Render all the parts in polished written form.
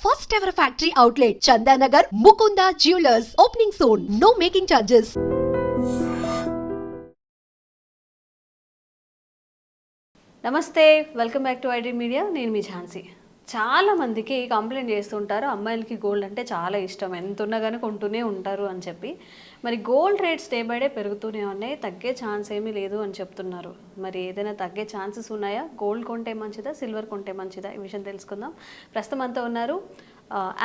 First ever factory outlet, Chandanagar, Mukunda Jewelers, opening soon. No making charges. నమస్తే, welcome back to ID media. నేను మీ ఝాన్సీ. చాలా మందికి complaint చేస్తుంటారు, అమ్మాయిలకి గోల్డ్ అంటే చాలా ఇష్టం, ఎంత ఉన్నా కానీ కొంటూనే ఉంటారు అని చెప్పి. మరి gold rates day by day పెరుగుతూనే ఉన్నాయి, తగ్గే ఛాన్స్ ఏమీ లేదు అని చెప్తున్నారు. మరి ఏదైనా తగ్గే ఛాన్సెస్ ఉన్నాయా? గోల్డ్ కొంటే మంచిదా, సిల్వర్ కొంటే మంచిదా? ఈ విషయం తెలుసుకుందాం. ప్రస్తుతం అంతా ఉన్నారు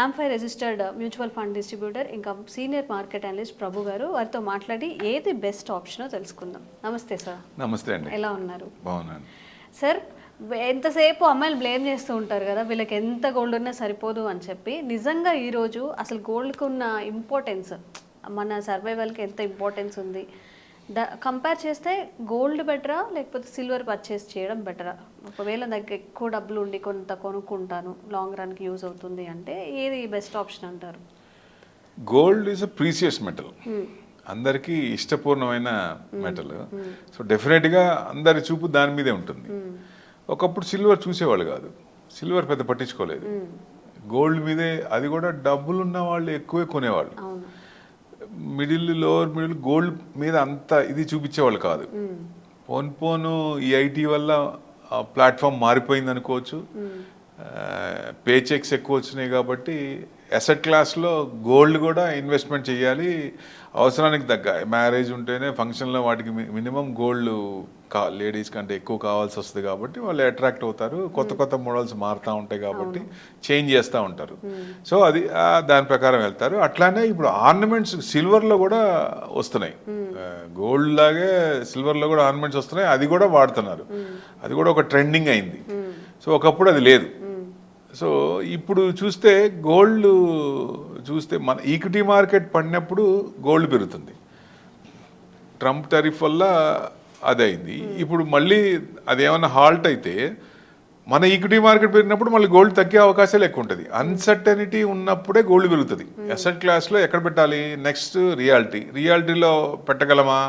ఆంఫై రిజిస్టర్డ్ మ్యూచువల్ ఫండ్ డిస్ట్రిబ్యూటర్, ఇంకా సీనియర్ మార్కెట్ అనలిస్ట్ ప్రభు గారు. వారితో మాట్లాడి ఏది బెస్ట్ ఆప్షనో తెలుసుకుందాం. నమస్తే సార్. నమస్తే అండి. ఎలా ఉన్నారు? బాగున్నాను సార్. ఎంతసేపు అమ్మాయిలు బ్లేమ్ చేస్తూ ఉంటారు కదా, వీళ్ళకి ఎంత గోల్డ్ ఉన్నా సరిపోదు అని చెప్పి. నిజంగా ఈరోజు అసలు గోల్డ్కి ఉన్న ఇంపార్టెన్స్, మన సర్వైవల్కి ఎంత ఇంపార్టెన్స్ ఉంది, కంపేర్ చేస్తే గోల్డ్ బెటరా లేకపోతే సిల్వర్ పర్చేస్ చేయడం బెటరా? ఒకవేళ నాకు ఎక్కువ డబ్బులు ఉండి కొంత కొనుక్కుంటాను, లాంగ్ రన్కి యూజ్ అవుతుంది అంటే ఏది బెస్ట్ ఆప్షన్ అంటారు? Gold is a precious metal, అందరికీ ఇష్టపూర్ణమైన మెటల్. సో డెఫినెట్గా అందరి చూపు దాని మీదే ఉంటుంది. ఒకప్పుడు సిల్వర్ చూసేవాళ్ళు కాదు, సిల్వర్ పెద్ద పట్టించుకోలేదు, గోల్డ్ మీదే, అది కూడా డబ్బులు ఉన్న వాళ్ళు ఎక్కువే కొనేవాళ్ళు. లోవర్ మిడిల్ గోల్డ్ మీద అంత ఇది చూపించేవాళ్ళు కాదు. పోను ఈ ఐటీ వల్ల ప్లాట్ఫామ్ మారిపోయింది అనుకోవచ్చు. పే చెక్స్ ఎక్కువ వచ్చినాయి కాబట్టి అసెట్ క్లాస్లో గోల్డ్ కూడా ఇన్వెస్ట్మెంట్ చేయాలి, అవసరానికి తగ్గ. మ్యారేజ్ ఉంటేనే ఫంక్షన్లో వాటికి మినిమం గోల్డ్ లేడీస్ కంటే ఎక్కువ కావాల్సి వస్తుంది కాబట్టి వాళ్ళు అట్రాక్ట్ అవుతారు. కొత్త కొత్త మోడల్స్ మారుతూ ఉంటాయి కాబట్టి చేంజ్ చేస్తూ ఉంటారు. సో అది దాని ప్రకారం వెళ్తారు. అట్లానే ఇప్పుడు ఆర్నమెంట్స్ సిల్వర్లో కూడా వస్తున్నాయి, గోల్డ్ లాగే సిల్వర్లో కూడా ఆర్నమెంట్స్ వస్తున్నాయి, అది కూడా వాడుతున్నారు. అది కూడా ఒక ట్రెండింగ్ అయింది. సో ఒకప్పుడు అది లేదు. సో ఇప్పుడు చూస్తే గోల్డ్ చూస్తే మన ఈక్విటీ మార్కెట్ పడినప్పుడు గోల్డ్ పెరుగుతుంది, ట్రంప్ టారిఫ్ వల్ల అదైంది. ఇప్పుడు మళ్ళీ అదేమన్నా హాల్ట్ అయితే మన ఈక్విటీ మార్కెట్ పెరిగినప్పుడు మళ్ళీ గోల్డ్ తగ్గే అవకాశాలు ఎక్కువ ఉంటుంది. అన్సర్టనిటీ ఉన్నప్పుడే గోల్డ్ పెరుగుతుంది. అసెట్ క్లాస్లో ఎక్కడ పెట్టాలి? నెక్స్ట్ రియాలిటీలో పెట్టగలమా?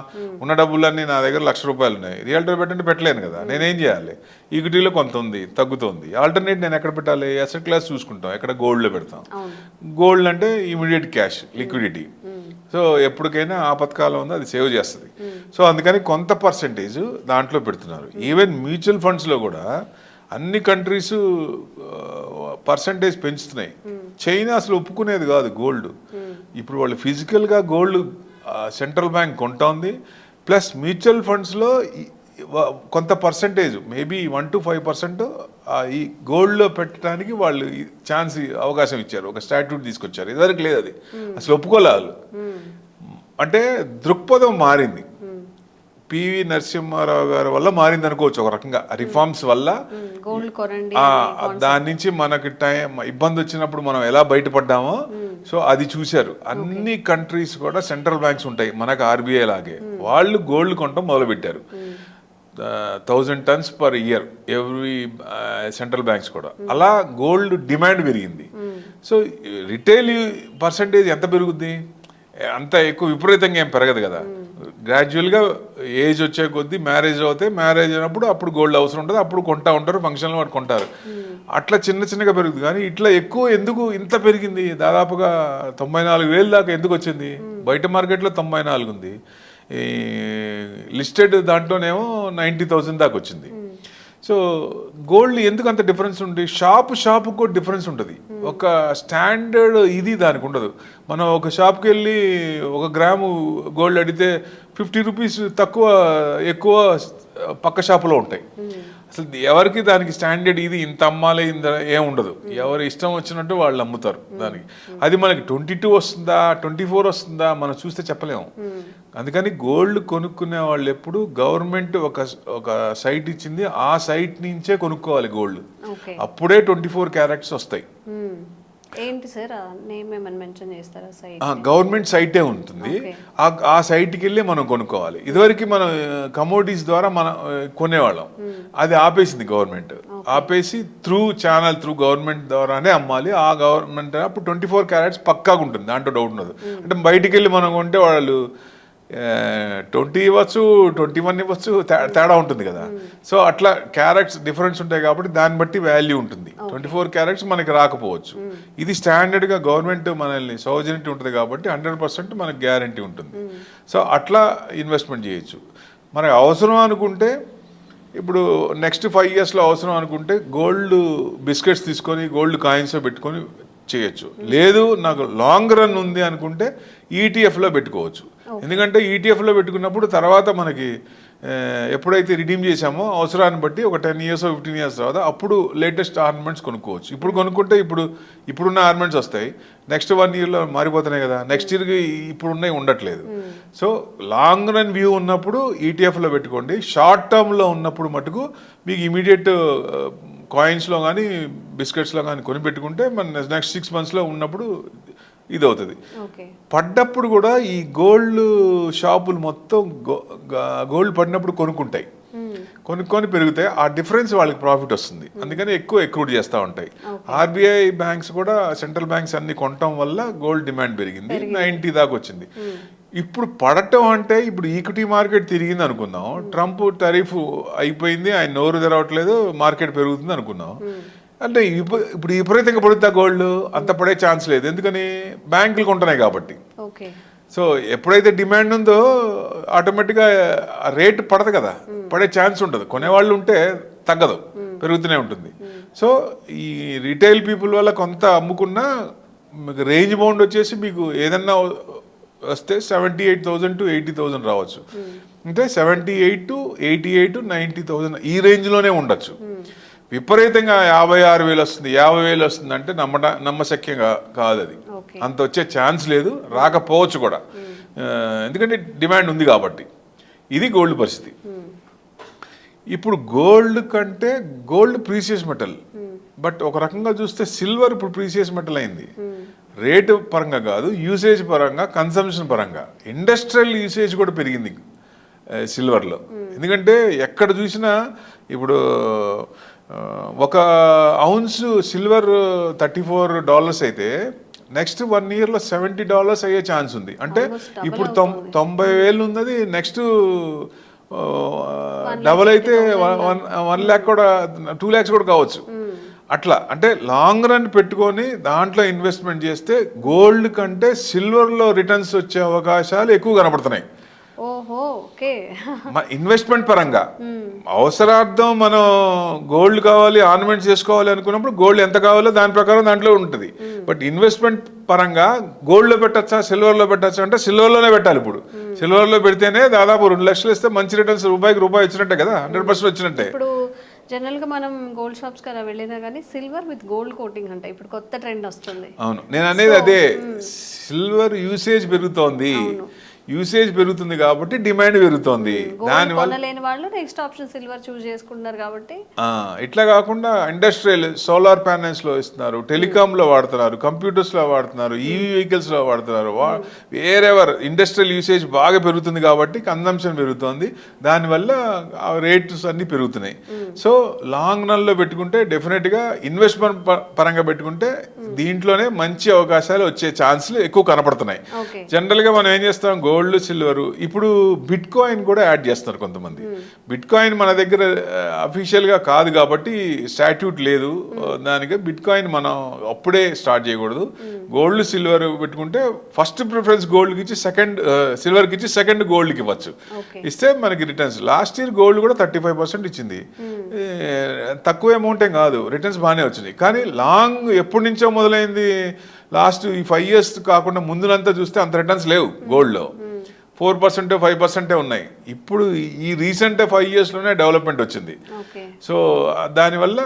ఉన్న డబ్బులన్నీ నా దగ్గర ₹1,00,000 ఉన్నాయి, రియాలిటీలో పెట్టంటే పెట్టలేను కదా, నేనేం చేయాలి? ఈక్విటీలో కొంత ఉంది, తగ్గుతుంది. ఆల్టర్నేట్ నేను ఎక్కడ పెట్టాలి? అసెట్ క్లాస్ చూసుకుంటాం, ఎక్కడ? గోల్డ్లో పెడతాం. గోల్డ్ అంటే ఇమీడియట్ క్యాష్, లిక్విడిటీ. సో ఎప్పటికైనా ఆపత్కాలం ఉంది, అది సేవ్ చేస్తుంది. సో అందుకని కొంత పర్సెంటేజ్ దాంట్లో పెడుతున్నారు. ఈవెన్ మ్యూచువల్ ఫండ్స్లో కూడా అన్ని కంట్రీస్ పర్సంటేజ్ పెంచుతున్నాయి. చైనా అసలు ఒప్పుకునేది కాదు గోల్డ్. ఇప్పుడు వాళ్ళు ఫిజికల్గా గోల్డ్ సెంట్రల్ బ్యాంక్ కొంటోంది. ప్లస్ మ్యూచువల్ ఫండ్స్లో కొంత పర్సంటేజ్, మేబీ 1 to 5% ఈ గోల్డ్లో పెట్టడానికి వాళ్ళు ఛాన్స్, అవకాశం ఇచ్చారు. ఒక స్టాట్యూట్ తీసుకొచ్చారు, ఇదివరకు లేదు, అది అసలు ఒప్పుకోలే వాళ్ళు. అంటే దృక్పథం మారింది. పివి నరసింహారావు గారి వల్ల మారింది అనుకోవచ్చు ఒక రకంగా, రిఫార్మ్స్ వల్ల. దాని నుంచి మనకి ఇబ్బంది వచ్చినప్పుడు మనం ఎలా బయటపడ్డామో, సో అది చూశారు. అన్ని కంట్రీస్ కూడా సెంట్రల్ బ్యాంక్స్ ఉంటాయి, మనకు ఆర్బీఐ లాగే. వాళ్ళు గోల్డ్ కొనడం మొదలుపెట్టారు. 1000 tons per year every central banks కూడా. అలా గోల్డ్ డిమాండ్ పెరిగింది. సో రిటైల్ పర్సంటేజ్ ఎంత పెరుగుద్ది? అంత ఎక్కువ విపరీతంగా ఏం పెరగదు కదా. గ్రాడ్యువల్గా ఏజ్ వచ్చే కొద్దీ మ్యారేజ్ అవుతాయి, మ్యారేజ్ అయినప్పుడు అప్పుడు గోల్డ్ అవసరం ఉంటుంది, అప్పుడు కొంటా ఉంటారు, ఫంక్షన్లో వాడు కొంటారు. అట్లా చిన్న చిన్నగా పెరుగుతుంది. కానీ ఇట్లా ఎక్కువ ఎందుకు ఇంత పెరిగింది? దాదాపుగా 94,000 దాకా ఎందుకు వచ్చింది? బయట మార్కెట్లో 94 ఉంది, ఈ లిస్టెడ్ దాంట్లోనేమో 90,000 దాకా వచ్చింది. సో గోల్డ్ ఎందుకు అంత డిఫరెన్స్ ఉంది? షాపుకు డిఫరెన్స్ ఉంటుంది. ఒక స్టాండర్డ్ ఇది దానికి ఉండదు. మనం ఒక షాప్కి వెళ్ళి 1 గ్రాము గోల్డ్ అడిగితే ₹50 తక్కువ ఎక్కువ పక్క షాపులో ఉంటాయి. అసలు ఎవరికి దానికి స్టాండర్డ్ ఇది ఇంత అమ్మాలి ఇంత ఏం ఉండదు. ఎవరు ఇష్టం వచ్చినట్టు వాళ్ళు అమ్ముతారు దానికి. అది మనకి 22 వస్తుందా 24 వస్తుందా మనం చూస్తే చెప్పలేము. అందుకని గోల్డ్ కొనుక్కునే వాళ్ళు ఎప్పుడు గవర్నమెంట్ ఒక సైట్ ఇచ్చింది, ఆ సైట్ నుంచే కొనుక్కోవాలి గోల్డ్. అప్పుడే 24 క్యారెట్స్ వస్తాయి. ఏంటి సార్, నేమ్ ఏమైనా మెన్షన్ చేస్తారా? సైట్ గవర్నమెంట్ సైటే ఉంటుంది, ఆ సైట్కి వెళ్ళి మనం కొనుక్కోవాలి. ఇదివరకు మనం కమోడిటీస్ ద్వారా మనం కొనేవాళ్ళం, అది ఆపేసింది గవర్నమెంట్. ఆపేసి త్రూ గవర్నమెంట్ ద్వారానే అమ్మాలి. ఆ గవర్నమెంట్ అప్పుడు 24 క్యారెట్స్ పక్కాగా ఉంటుంది, దాంట్లో డౌట్ ఉండదు. అంటే బయటికి వెళ్ళి మనం కొంటే వాళ్ళు 20 ఇవ్వచ్చు, 21 ఇవ్వచ్చు, తేడా ఉంటుంది కదా. సో అట్లా క్యారెట్స్ డిఫరెన్స్ ఉంటాయి కాబట్టి దాన్ని బట్టి వాల్యూ ఉంటుంది. 24 క్యారెట్స్ మనకి రాకపోవచ్చు. ఇది స్టాండర్డ్గా గవర్నమెంట్ మనల్ని సౌజన్యం ఉంటుంది కాబట్టి 100% మనకి గ్యారంటీ ఉంటుంది. సో అట్లా ఇన్వెస్ట్మెంట్ చేయొచ్చు. మనకి అవసరం అనుకుంటే ఇప్పుడు నెక్స్ట్ 5 ఇయర్స్లో అవసరం అనుకుంటే గోల్డ్ బిస్కెట్స్ తీసుకొని గోల్డ్ కాయిన్స్ పెట్టుకొని చేయొచ్చు. లేదు నాకు లాంగ్ రన్ ఉంది అనుకుంటే ఈటీఎఫ్లో పెట్టుకోవచ్చు. ఎందుకంటే ఈటీఎఫ్లో పెట్టుకున్నప్పుడు తర్వాత మనకి ఎప్పుడైతే రిడీమ్ చేసామో అవసరాన్ని బట్టి ఒక 10 ఇయర్స్ 15 ఇయర్స్ తర్వాత అప్పుడు లేటెస్ట్ ఆర్నమెంట్స్ కొనుక్కోవచ్చు. ఇప్పుడు కొనుక్కుంటే ఇప్పుడున్న ఆర్నమెంట్స్ వస్తాయి, నెక్స్ట్ 1 ఇయర్లో మారిపోతున్నాయి కదా, నెక్స్ట్ ఇయర్కి ఇప్పుడున్నవి ఉండట్లేదు. సో లాంగ్ రన్ వ్యూ ఉన్నప్పుడు ఈటీఎఫ్లో పెట్టుకోండి. షార్ట్ టర్మ్లో ఉన్నప్పుడు మటుకు మీకు ఇమీడియట్ కాయిన్స్లో కానీ బిస్కెట్స్లో కానీ కొని పెట్టుకుంటే మన నెక్స్ట్ 6 మంత్స్లో ఉన్నప్పుడు ఇది అవుతుంది. పడ్డప్పుడు కూడా ఈ గోల్డ్ షాపులు మొత్తం గోల్డ్ పడినప్పుడు కొనుక్కుంటాయి, కొనుక్కొని పెరుగుతాయి. ఆ డిఫరెన్స్ వాళ్ళకి ప్రాఫిట్ వస్తుంది. అందుకని ఎక్కువ ఎక్రూట్ చేస్తూ ఉంటాయి. ఆర్బీఐ బ్యాంక్స్ కూడా సెంట్రల్ బ్యాంక్స్ అన్ని కొనటం వల్ల గోల్డ్ డిమాండ్ పెరిగింది, 90 దాకా వచ్చింది. ఇప్పుడు పడటం అంటే ఇప్పుడు ఈక్విటీ మార్కెట్ తిరిగింది అనుకుందాం, ట్రంప్ టరీఫ్ అయిపోయింది, ఆయన నోరు తెరవట్లేదు, మార్కెట్ పెరుగుతుంది అనుకుందాం. అంటే ఇప్పుడు విపరీతంగా పడుతుందా గోల్డ్? అంత పడే ఛాన్స్ లేదు. ఎందుకని? బ్యాంకులు కొంటున్నాయి కాబట్టి. సో ఎప్పుడైతే డిమాండ్ ఉందో ఆటోమేటిక్గా రేట్ పడదు కదా, పడే ఛాన్స్ ఉంటుంది. కొనేవాళ్ళు ఉంటే తగ్గదు, పెరుగుతూనే ఉంటుంది. సో ఈ రీటైల్ పీపుల్ వల్ల కొంత అమ్ముకున్నా రేంజ్ బౌండ్ వచ్చేసి మీకు ఏదన్నా వస్తే 78,000 to 80,000 రావచ్చు. అంటే 78 to 88 90,000 ఈ రేంజ్లోనే ఉండొచ్చు. విపరీతంగా 56,000 వస్తుంది, 50,000 వస్తుంది అంటే నమ్మశక్యంగా కాదు. అది అంత వచ్చే ఛాన్స్ లేదు, రాకపోవచ్చు కూడా. ఎందుకంటే డిమాండ్ ఉంది కాబట్టి. ఇది గోల్డ్ పరిస్థితి. ఇప్పుడు గోల్డ్ కంటే గోల్డ్ ప్రీసియస్ మెటల్, బట్ ఒక రకంగా చూస్తే సిల్వర్ ఇప్పుడు ప్రీసియస్ మెటల్ అయింది. రేటు పరంగా కాదు, యూసేజ్ పరంగా, కన్సంప్షన్ పరంగా, ఇండస్ట్రియల్ యూసేజ్ కూడా పెరిగింది సిల్వర్లో. ఎందుకంటే ఎక్కడ చూసినా ఇప్పుడు ఒక ఔన్స్ సిల్వర్ $34 అయితే నెక్స్ట్ 1 ఇయర్లో $70 అయ్యే ఛాన్స్ ఉంది. అంటే ఇప్పుడు 90,000 ఉన్నది, నెక్స్ట్ డబల్ అయితే 1 lakh కూడా 2 lakhs కూడా కావచ్చు. అట్లా అంటే లాంగ్ రన్ పెట్టుకొని దాంట్లో ఇన్వెస్ట్మెంట్ చేస్తే గోల్డ్ కంటే సిల్వర్లో రిటర్న్స్ వచ్చే అవకాశాలు ఎక్కువ కనపడుతున్నాయి. ఇన్వెస్ట్మెంట్ పరంగా అవసరార్థం మనం గోల్డ్ కావాలి, ఆర్నమెంట్స్ చేసుకోవాలి అనుకున్నప్పుడు గోల్డ్ ఎంత కావాలో దాని ప్రకారం దాంట్లో ఉంటుంది. బట్ ఇన్వెస్ట్మెంట్ పరంగా గోల్డ్లో పెట్టచ్చా, సిల్వర్లో పెట్టచ్చా అంటే సిల్వర్లోనే పెట్టాలి. ఇప్పుడు సిల్వర్లో పెడితేనే దాదాపు 2 లక్షలు ఇస్తే మంచి రిటర్న్స్, రూపాయికి రూపాయి వచ్చినట్టే కదా, 100% వచ్చినట్టే. జనరల్గా మనం గోల్డ్ షాప్స్కి అలా వెళ్ళినా కానీ సిల్వర్ విత్ గోల్డ్ కోటింగ్ అంటే ఇప్పుడు కొత్త ట్రెండ్ వస్తుంది. అవును, నేను అనేది అదే. సిల్వర్ యూసేజ్ పెరుగుతోంది, యూసేజ్ పెరుగుతుంది కాబట్టి డిమాండ్ పెరుగుతోంది. దానివల్ల వాళ్ళు నెక్స్ట్ ఆప్షన్ సిల్వర్ చూస్ చేసుకుంటున్నారు కాబట్టి. ఇట్లా కాకుండా ఇండస్ట్రియల్ సోలార్ ప్యానెల్స్ లో ఇస్తున్నారు, టెలికామ్ లో వాడుతున్నారు, కంప్యూటర్స్ లో వాడుతున్నారు, ఈవీ వెహికల్స్ లో వాడుతున్నారు. వేరెవర్ ఇండస్ట్రియల్ యూసేజ్ బాగా పెరుగుతుంది కాబట్టి కన్సంప్షన్ పెరుగుతుంది, దానివల్ల రేట్స్ అన్ని పెరుగుతున్నాయి. సో లాంగ్ రన్ లో పెట్టుకుంటే డెఫినెట్ గా ఇన్వెస్ట్మెంట్ పరంగా పెట్టుకుంటే దీంట్లోనే మంచి అవకాశాలు వచ్చే ఛాన్స్లు ఎక్కువ కనపడుతున్నాయి. జనరల్ గా మనం ఏం చేస్తాం, గోల్డ్, సిల్వర్, ఇప్పుడు బిట్ కాయిన్ కూడా యాడ్ చేస్తున్నారు కొంతమంది. బిట్ కాయిన్ మన దగ్గర అఫీషియల్ గా కాదు కాబట్టి స్టాట్యూట్ లేదు దానికి. బిట్ కాయిన్ మనం అప్పుడే స్టార్ట్ చేయకూడదు. గోల్డ్, సిల్వర్ పెట్టుకుంటే ఫస్ట్ ప్రిఫరెన్స్ గోల్డ్కి ఇచ్చి సిల్వర్కి ఇచ్చి సెకండ్ గోల్డ్కి ఇవ్వచ్చు. ఇస్తే మనకి రిటర్న్స్. లాస్ట్ ఇయర్ గోల్డ్ కూడా 35% ఇచ్చింది, తక్కువ అమౌంట్ ఏం కాదు, రిటర్న్స్ బాగానే వచ్చినాయి. కానీ లాంగ్ ఎప్పటి నుంచో మొదలైంది, లాస్ట్ ఈ 5 years కాకుండా ముందునంతా చూస్తే అంత రిటర్న్స్ లేవు. గోల్డ్లో 4% 5% ఉన్నాయి. ఇప్పుడు ఈ రీసెంట్ 5 yearsలోనే డెవలప్మెంట్ వచ్చింది. సో దానివల్ల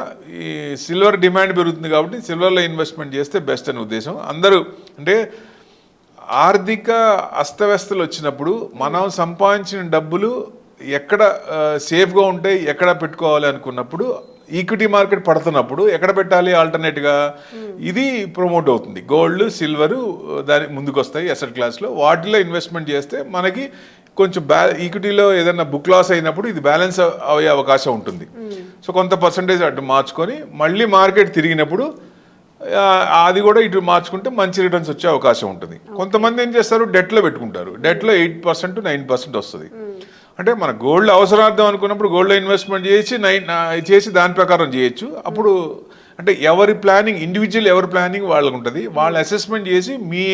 ఈ సిల్వర్ డిమాండ్ పెరుగుతుంది కాబట్టి సిల్వర్లో ఇన్వెస్ట్మెంట్ చేస్తే బెస్ట్ అనే ఉద్దేశం. అందరూ అంటే ఆర్థిక అస్తవ్యస్తలు వచ్చినప్పుడు మనం సంపాదించిన డబ్బులు ఎక్కడ సేఫ్గా ఉంటాయి, ఎక్కడ పెట్టుకోవాలి అనుకున్నప్పుడు ఈక్విటీ మార్కెట్ పడుతున్నప్పుడు ఎక్కడ పెట్టాలి ఆల్టర్నేట్గా, ఇది ప్రమోట్ అవుతుంది. గోల్డ్, సిల్వరు దాని ముందుకు వస్తాయి అసెట్ క్లాస్లో. వాటిలో ఇన్వెస్ట్మెంట్ చేస్తే మనకి కొంచెం ఈక్విటీలో ఏదైనా బుక్ లాస్ అయినప్పుడు ఇది బ్యాలెన్స్ అయ్యే అవకాశం ఉంటుంది. సో కొంత పర్సంటేజ్ అటు మార్చుకొని మళ్ళీ మార్కెట్ తిరిగినప్పుడు అది కూడా ఇటు మార్చుకుంటే మంచి రిటర్న్స్ వచ్చే అవకాశం ఉంటుంది. కొంతమంది ఏం చేస్తారు, డెట్లో పెట్టుకుంటారు. డెట్లో 8% to 9% వస్తుంది. అంటే మన గోల్డ్ అవసరార్థం అనుకున్నప్పుడు గోల్డ్లో ఇన్వెస్ట్మెంట్ చేసి దాని ప్రకారం చేయొచ్చు. అప్పుడు అంటే ఎవరి ప్లానింగ్ ఇండివిజువల్, ఎవరి ప్లానింగ్ వాళ్ళకు ఉంటుంది. వాళ్ళు అసెస్మెంట్ చేసి మీ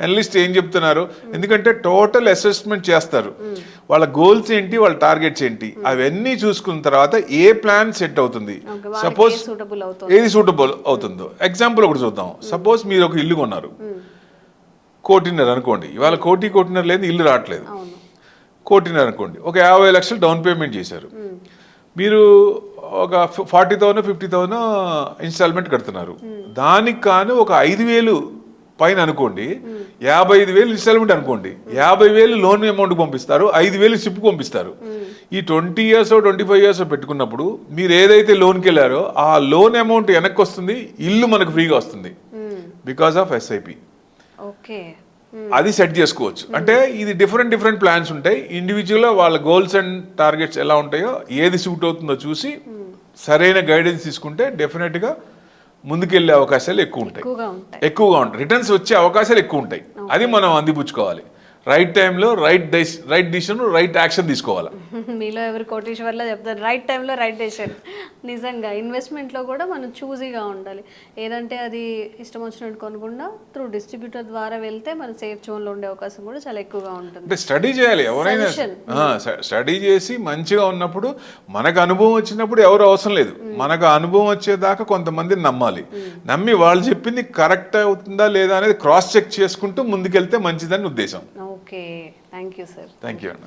అనలిస్ట్ ఏం చెప్తున్నారు, ఎందుకంటే టోటల్ అసెస్మెంట్ చేస్తారు. వాళ్ళ గోల్స్ ఏంటి, వాళ్ళ టార్గెట్స్ ఏంటి, అవన్నీ చూసుకున్న తర్వాత ఏ ప్లాన్ సెట్ అవుతుంది, సపోజ్ ఏది సూటబుల్ అవుతుందో. ఎగ్జాంపుల్ ఒకటి చూద్దాం. సపోజ్ మీరు ఒక ఇల్లు కొన్నారు, 1.5 కోటి అనుకోండి. ఇవాళ 1.5 కోటి లేదు, ఇల్లు రావట్లేదు. 1.5 కోటి అనుకోండి, ఒక 50 లక్షలు డౌన్ పేమెంట్ చేశారు. మీరు ఒక 40,000 50,000 ఇన్స్టాల్మెంట్ కడుతున్నారు. దానికి కాను ఒక 5,000 పైన అనుకోండి, 55,000 ఇన్స్టాల్మెంట్ అనుకోండి. 50,000 లోన్ అమౌంట్ పంపిస్తారు, 5,000 సిప్ పంపిస్తారు. ఈ 20 years 25 years పెట్టుకున్నప్పుడు మీరు ఏదైతే లోన్కి వెళ్ళారో ఆ లోన్ అమౌంట్ వెనక్కి వస్తుంది, ఇల్లు మనకు ఫ్రీగా వస్తుంది బికాస్ ఆఫ్ ఎస్ఐపి. ఓకే, అది సెట్ చేసుకోవచ్చు. అంటే ఇది డిఫరెంట్ ప్లాన్స్ ఉంటాయి. ఇండివిజువల్గా వాళ్ళ గోల్స్ అండ్ టార్గెట్స్ ఎలా ఉంటాయో, ఏది సూట్ అవుతుందో చూసి సరైన గైడెన్స్ తీసుకుంటే డెఫినెట్గా ముందుకెళ్ళే అవకాశాలు ఎక్కువగా ఉంటాయి. రిటర్న్స్ వచ్చే అవకాశాలు ఎక్కువ ఉంటాయి. అది మనం అందిపుచ్చుకోవాలి. రైట్ టైంలో రైట్ డిసిషన్, రైట్ యాక్షన్ తీసుకోవాలి. మీలో ఎవరు కోటీశ్వర్లో చెప్తారు, రైట్ టైంలో రైట్ డెసిషన్. నిజంగా ఇన్వెస్ట్మెంట్లో కూడా మనం చూజీగా ఉండాలి. ఏదంటే అది ఇష్టం వచ్చినట్టు కొనకుండా త్రూ డిస్ట్రిబ్యూటర్ ద్వారా వెళ్తే మన సేఫ్ జోన్లో ఉండే అవకాశం కూడా చాలా ఎక్కువగా ఉంటుంది. అంటే స్టడీ చేయాలి. ఎవరైనా స్టడీ చేసి మంచిగా ఉన్నప్పుడు, మనకు అనుభవం వచ్చినప్పుడు ఎవరు అవసరం లేదు. మనకు అనుభవం వచ్చేదాకా కొంతమందిని నమ్మాలి. నమ్మి వాళ్ళు చెప్పింది కరెక్ట్ అవుతుందా లేదా అనేది క్రాస్ చెక్ చేసుకుంటూ ముందుకెళ్తే మంచిదని ఉద్దేశం. Okay, thank you sir. Thank you అన్న.